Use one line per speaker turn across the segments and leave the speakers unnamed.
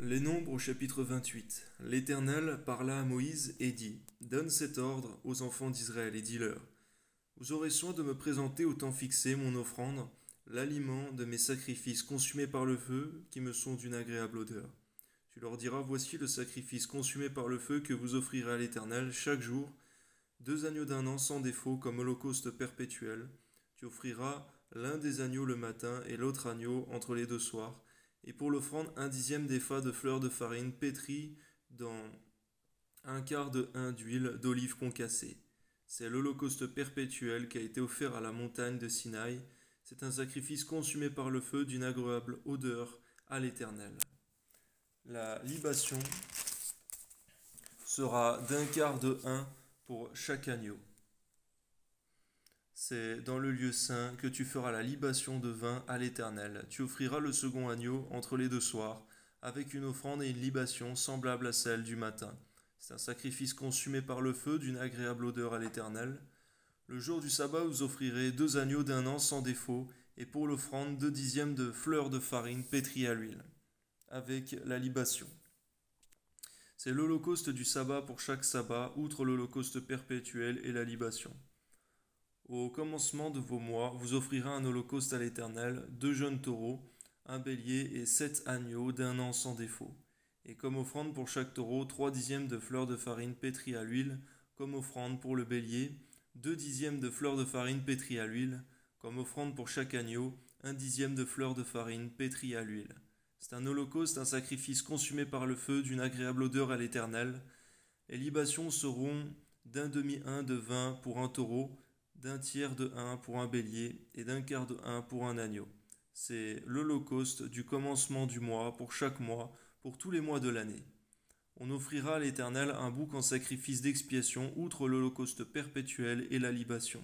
Les Nombres au chapitre 28. L'Éternel parla à Moïse et dit, donne cet ordre aux enfants d'Israël et dis-leur, vous aurez soin de me présenter au temps fixé mon offrande, l'aliment de mes sacrifices consumés par le feu, qui me sont d'une agréable odeur. Tu leur diras, voici le sacrifice consumé par le feu que vous offrirez à l'Éternel chaque jour, 2 agneaux d'un an sans défaut comme holocauste perpétuel. Tu offriras l'un des agneaux le matin et l'autre agneau entre les 2 soirs, et pour l'offrande 1/10 d'épha de fleur de farine pétrie dans 1/4 de hin d'huile d'olive concassée. C'est l'holocauste perpétuel qui a été offert à la montagne de Sinaï. C'est un sacrifice consumé par le feu d'une agréable odeur à l'Éternel. La libation sera d'1/4 de hin pour chaque agneau. C'est dans le lieu saint que tu feras la libation de vin à l'Éternel. Tu offriras le second agneau entre les 2 soirs, avec une offrande et une libation semblable à celle du matin. C'est un sacrifice consumé par le feu d'une agréable odeur à l'Éternel. Le jour du sabbat, vous offrirez 2 agneaux d'un an sans défaut, et pour l'offrande 2/10 de fleur de farine pétrie à l'huile, avec la libation. C'est l'holocauste du sabbat pour chaque sabbat, outre l'holocauste perpétuel et la libation. Au commencement de vos mois, vous offrirez un holocauste à l'Éternel, 2 jeunes taureaux, un bélier et 7 agneaux d'un an sans défaut. Et comme offrande pour chaque taureau, 3/10 de fleur de farine pétrie à l'huile, comme offrande pour le bélier, 2/10 de fleur de farine pétrie à l'huile, comme offrande pour chaque agneau, 1/10 de fleur de farine pétrie à l'huile. C'est un holocauste, un sacrifice consumé par le feu d'une agréable odeur à l'Éternel. Les libations seront d'1/2 hin de vin pour un taureau, d'1/3 de hin pour un bélier et d'1/4 de hin pour un agneau. C'est l'holocauste du commencement du mois pour chaque mois, pour tous les mois de l'année. On offrira à l'Éternel un bouc en sacrifice d'expiation, outre l'holocauste perpétuel et la libation.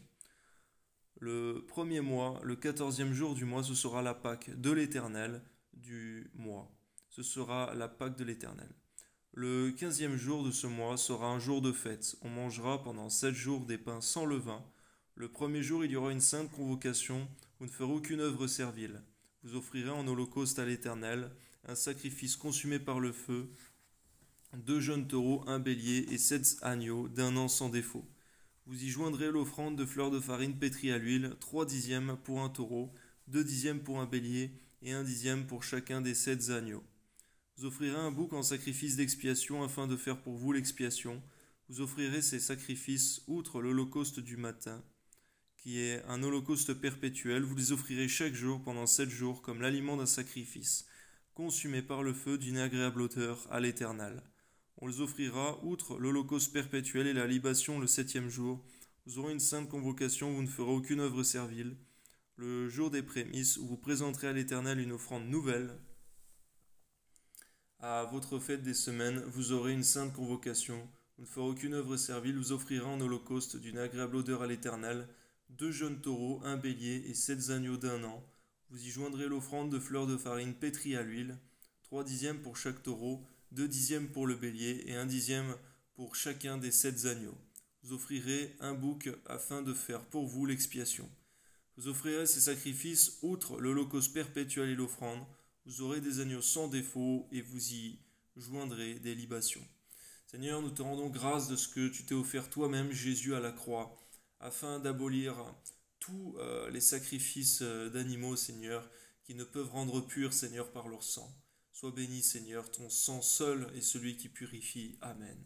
Le premier mois, le 14e jour du mois, ce sera la Pâque de l'Éternel du mois. Ce sera la Pâque de l'Éternel. Le 15e jour de ce mois sera un jour de fête. On mangera pendant 7 jours des pains sans levain. Le premier jour, il y aura une sainte convocation. Vous ne ferez aucune œuvre servile. Vous offrirez en holocauste à l'Éternel un sacrifice consumé par le feu, 2 jeunes taureaux, un bélier et 7 agneaux d'un an sans défaut. Vous y joindrez l'offrande de fleur de farine pétrie à l'huile, 3/10 pour un taureau, 2/10 pour un bélier et 1/10 pour chacun des 7 agneaux. Vous offrirez un bouc en sacrifice d'expiation afin de faire pour vous l'expiation. Vous offrirez ces sacrifices outre l'holocauste du matin, qui est un holocauste perpétuel. Vous les offrirez chaque jour pendant 7 jours comme l'aliment d'un sacrifice, consumé par le feu d'une agréable odeur à l'Éternel. On les offrira outre l'holocauste perpétuel et la libation le 7e jour. Vous aurez une sainte convocation, vous ne ferez aucune œuvre servile. Le jour des prémices, où vous présenterez à l'Éternel une offrande nouvelle. À votre fête des semaines, vous aurez une sainte convocation. Vous ne ferez aucune œuvre servile, vous offrirez en holocauste d'une agréable odeur à l'Éternel 2 jeunes taureaux, un bélier et 7 agneaux d'un an. Vous y joindrez l'offrande de fleur de farine pétrie à l'huile, 3/10 pour chaque taureau, 2/10 pour le bélier et 1/10 pour chacun des 7 agneaux. Vous offrirez un bouc afin de faire pour vous l'expiation. Vous offrirez ces sacrifices outre l'holocauste perpétuel et l'offrande. Vous aurez des agneaux sans défaut et vous y joindrez des libations. Seigneur, nous te rendons grâce de ce que tu t'es offert toi-même, Jésus, à la croix, afin d'abolir tous les sacrifices d'animaux, Seigneur, qui ne peuvent rendre purs, Seigneur, par leur sang. Sois béni, Seigneur, ton sang seul est celui qui purifie. Amen.